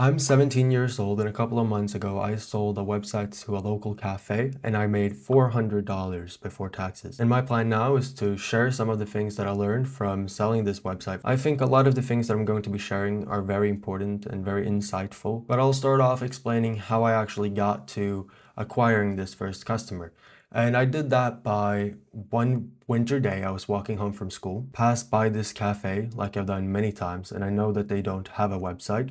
I'm 17 years old, and a couple of months ago, I sold a website to a local cafe and I made $400 before taxes. And my plan now is to share some of the things that I learned from selling this website. I think a lot of the things that I'm going to be sharing are very important and very insightful, but I'll start off explaining how I actually got to acquiring this first customer. And I did that by one winter day. I was walking home from school, passed by this cafe like I've done many times, and I know that they don't have a website,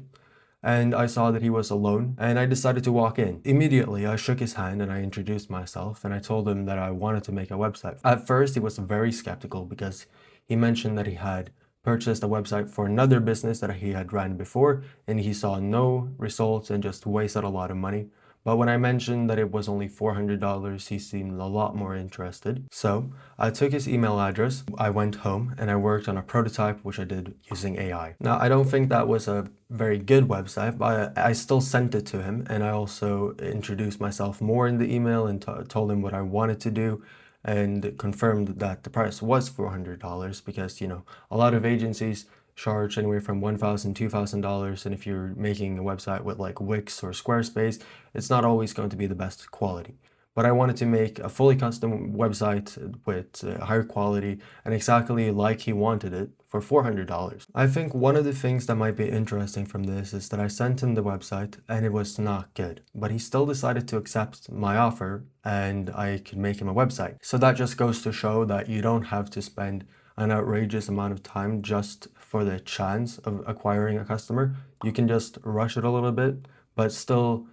and I saw that he was alone, and I decided to walk in. Immediately, I shook his hand and I introduced myself, and I told him that I wanted to make a website. At first, he was very skeptical because he mentioned that he had purchased a website for another business that he had ran before, and he saw no results and just wasted a lot of money. But when I mentioned that it was only $400, he seemed a lot more interested. So I took his email address, I went home, and I worked on a prototype, which I did using AI. Now, I don't think that was a very good website, but I still sent it to him, and I also introduced myself more in the email and told him what I wanted to do, and confirmed that the price was $400 because, a lot of agencies charge anywhere from $1,000, $2,000, and if you're making a website with like Wix or Squarespace, it's not always going to be the best quality. But I wanted to make a fully custom website with higher quality and exactly like he wanted it for $400. I think one of the things that might be interesting from this is that I sent him the website and it was not good, but he still decided to accept my offer and I could make him a website. So that just goes to show that you don't have to spend an outrageous amount of time just for the chance of acquiring a customer. You can just rush it a little bit, but still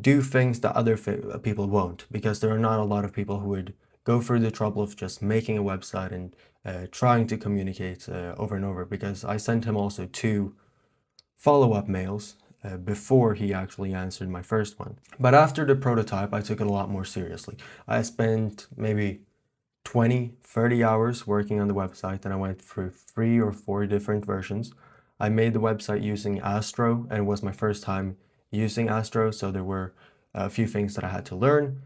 do things that other people won't, because there are not a lot of people who would go through the trouble of just making a website and trying to communicate over and over. Because I sent him also two follow-up mails before he actually answered my first one. But after the prototype, I took it a lot more seriously. I spent maybe 20, 30 hours working on the website, and I went through 3 or 4 different versions. I made the website using Astro, and it was my first time using Astro, so there were a few things that I had to learn,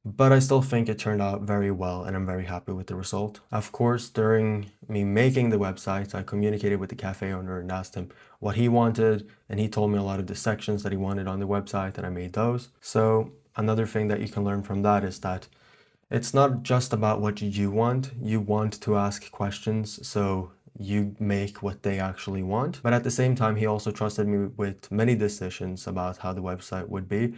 but I still think it turned out very well, and I'm very happy with the result. Of course, during me making the website, I communicated with the cafe owner and asked him what he wanted, and he told me a lot of the sections that he wanted on the website, and I made those. So another thing that you can learn from that is that it's not just about what you want to ask questions, so you make what they actually want. But at the same time, he also trusted me with many decisions about how the website would be,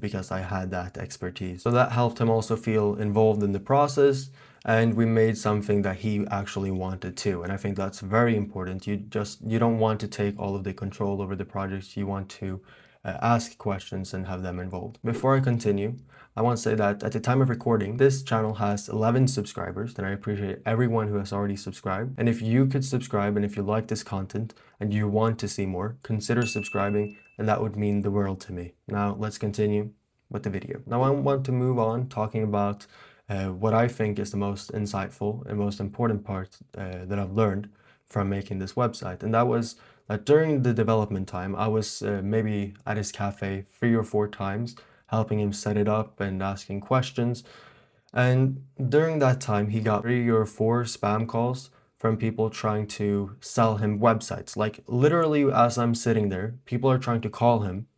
because I had that expertise. So that helped him also feel involved in the process, and we made something that he actually wanted too. And I think that's very important. You don't want to take all of the control over the project. You want to ask questions and have them involved. Before I continue, I want to say that at the time of recording, this channel has 11 subscribers, and I appreciate everyone who has already subscribed. And if you could subscribe, and if you like this content and you want to see more, consider subscribing, and that would mean the world to me. Now let's continue with the video. Now I want to move on talking about what I think is the most insightful and most important part that I've learned from making this website. And that was that during the development time, I was maybe at his cafe 3 or 4 times, helping him set it up and asking questions. And during that time, he got 3 or 4 spam calls from people trying to sell him websites. Like literally, as I'm sitting there, people are trying to call him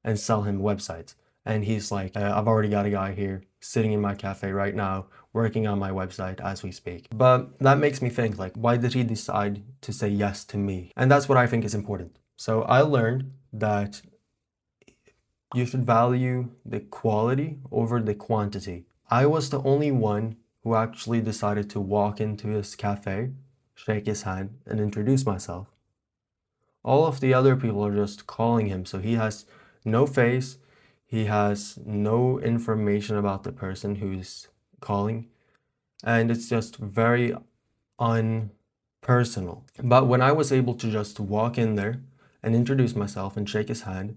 and sell him websites. And he's like, I've already got a guy here sitting in my cafe right now, working on my website as we speak. But that makes me think, like, why did he decide to say yes to me? And that's what I think is important. So I learned that you should value the quality over the quantity. I was the only one who actually decided to walk into his cafe, shake his hand, and introduce myself. All of the other people are just calling him, so he has no face, he has no information about the person who's calling, and it's just very unpersonal. But when I was able to just walk in there and introduce myself and shake his hand,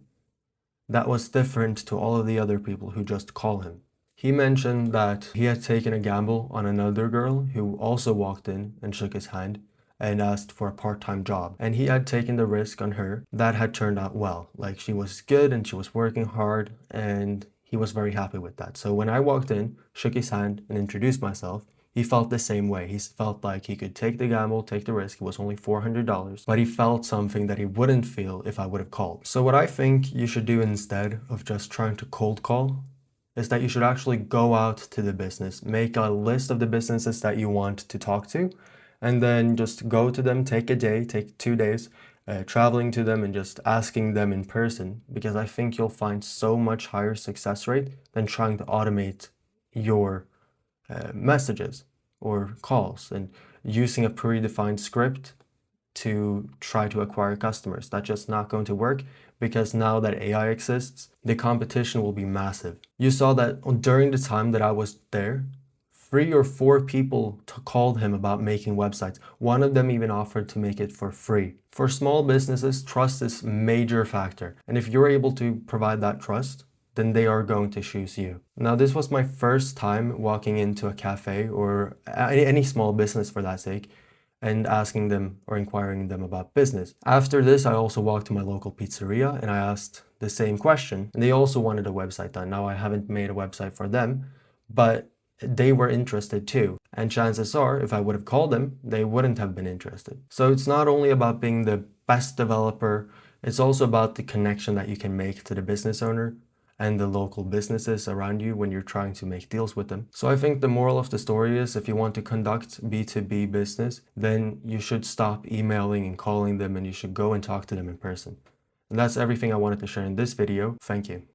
that was different to all of the other people who just call him. He mentioned that he had taken a gamble on another girl who also walked in and shook his hand and asked for a part-time job. And he had taken the risk on her that had turned out well. Like, she was good and she was working hard, and he was very happy with that. So when I walked in, shook his hand, and introduced myself, he felt the same way. He felt like he could take the gamble, take the risk. It was only $400, but he felt something that he wouldn't feel if I would have called. So what I think you should do instead of just trying to cold call is that you should actually go out to the business, make a list of the businesses that you want to talk to, and then just go to them, take a day, take 2 days, traveling to them and just asking them in person, because I think you'll find so much higher success rate than trying to automate your messages or calls and using a predefined script to try to acquire customers. That's just not going to work, because now that AI exists, the competition will be massive. You saw that during the time that I was there, 3 or 4 people called him about making websites. One of them even offered to make it for free. For small businesses, trust is a major factor. And if you're able to provide that trust, then they are going to choose you. Now, this was my first time walking into a cafe or any small business for that sake and asking them or inquiring them about business. After this, I also walked to my local pizzeria and I asked the same question. And they also wanted a website done. Now, I haven't made a website for them, but they were interested too. And chances are, if I would have called them, they wouldn't have been interested. So it's not only about being the best developer, it's also about the connection that you can make to the business owner and the local businesses around you when you're trying to make deals with them. So I think the moral of the story is, if you want to conduct B2B business, then you should stop emailing and calling them and you should go and talk to them in person. And that's everything I wanted to share in this video. Thank you.